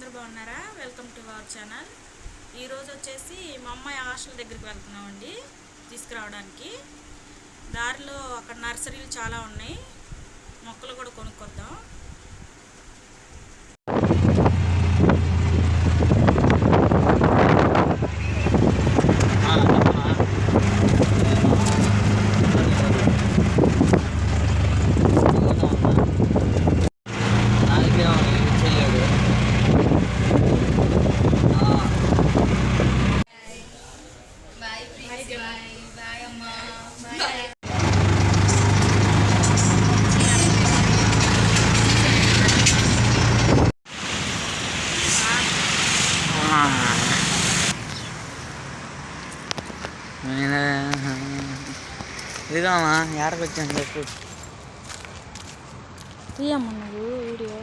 అందరూ బాగున్నారా? Welcome to our channel. ఈరోజు వచ్చేసి మా అమ్మాయి హాస్టల్ దగ్గరికి వెళ్తున్నామండి తీసుకురావడానికి. దారిలో అక్కడ నర్సరీలు చాలా ఉన్నాయి, మొక్కలు కూడా కొనుక్కొద్దాం. ఇదిగోమా ఎక్కడికి వచ్చాను చెప్పు. తీయమ్మ నువ్వు వీడియో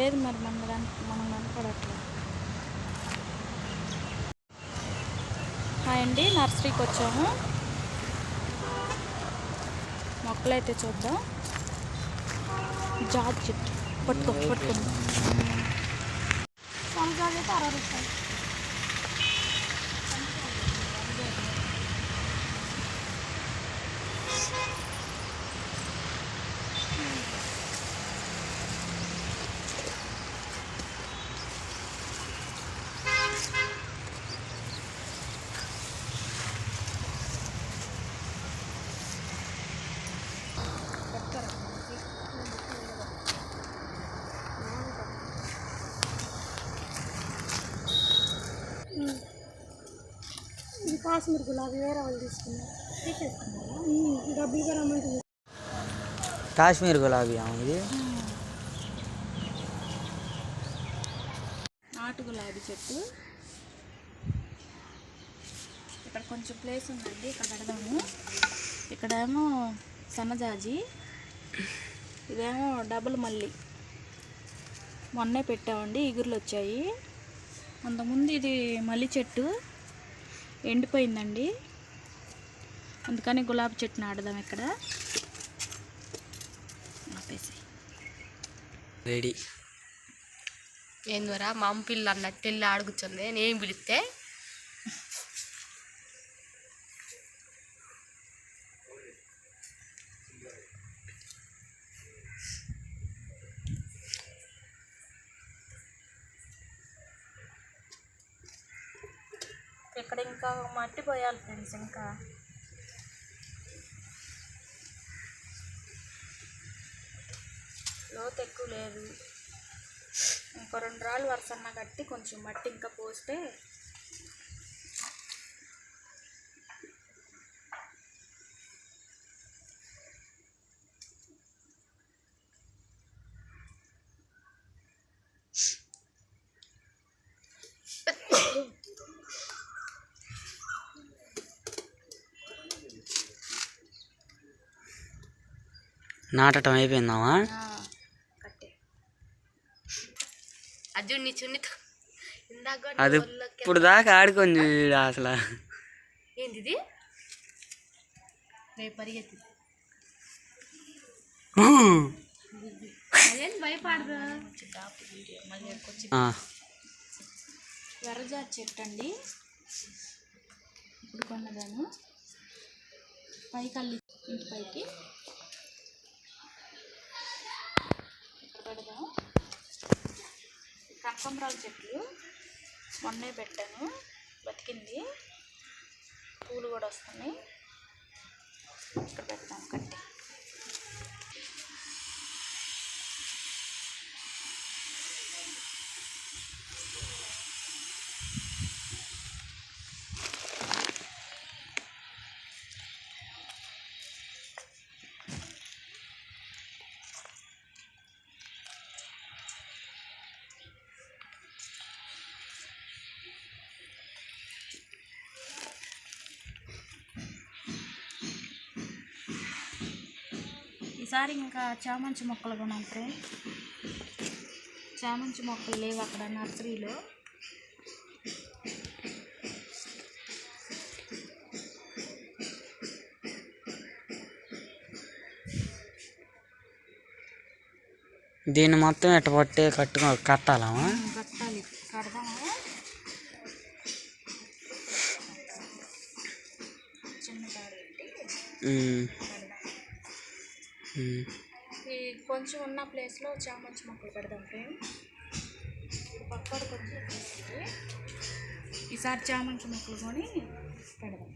ఏది మరి మనం కనపడట్లేదు. హాయ్ అండి, నర్సరీకి వచ్చాము. మొక్కలైతే చూద్దాం. జాజ్ చెట్టు పట్టుకుంది. సొంతజాజ్ అయితే 60 రూపాయలు. ఇది కాశ్మీర్ గులాబీ వేరే వాళ్ళు తీసుకున్నారు. డబ్బులు కూడా అమ్మంటుంది. కాశ్మీర్ గులాబీ ఇది నాటు గులాబీ చెట్టు. ఇక్కడ కొంచెం ప్లేస్ ఉందండి, ఇక్కడ పెడదాము. ఇక్కడేమో సన్నజాజి, ఇదేమో డబుల్ మల్లి. మొన్నే పెట్టామండి, ఇగుర్లు వచ్చాయి. అంతకుముందు ఇది మల్లి చెట్టు ఎండిపోయిందండి, అందుకని గులాబీ చెట్టు నాటుదాం. ఇక్కడ రెడీ ఏంద్వరా మా అమ్మ పిల్ల అన్నట్టు వెళ్ళి ఆడుగుతుంది. నేను పిలిస్తే ఇక్కడ ఇంకా మట్టి పోయాలి ఫ్రెండ్స్. ఇంకా లోతు ఎక్కువ లేదు, ఇంకో 2 రాళ్ళు వరుసన్న కట్టి కొంచెం మట్టి ఇంకా పోస్తే నాటటం అయిపోయిందామా? అది ఇప్పుడు దాకా ఆడుకొని అసలు ఏంటిది పరిగెత్తి భయపడదు. ఎర్రజాతి చెట్టు అండి, ఇప్పుడు కొన్నదాను. పైకి అల్లి ఇంటి పైకి ఇక్కడ పెడదాం. కనకాంబరాల చెట్లు మొన్నే పెట్టాను, బతికింది, పూలు కూడా వస్తున్నాయి. ఇక్కడ పెడతాం కట్టి. ఈసారి ఇంకా చామంతి మొక్కలు కొనంటే, చామంతి మొక్కలు లేవు అక్కడ నర్సరీలో. దీన్ని మొత్తం ఇట్ట పట్టే కట్టాలా? కట్టాలి. కడదాము. చిన్న తాడు పెట్టి ఈ కొంచెం ఉన్న ప్లేస్లో చామంతి మొక్కలు పెడదాం ఫ్రెండ్స్. పక్కన కొంచెం ఈసారి చామంతి మొక్కలు కొని పెడదాం.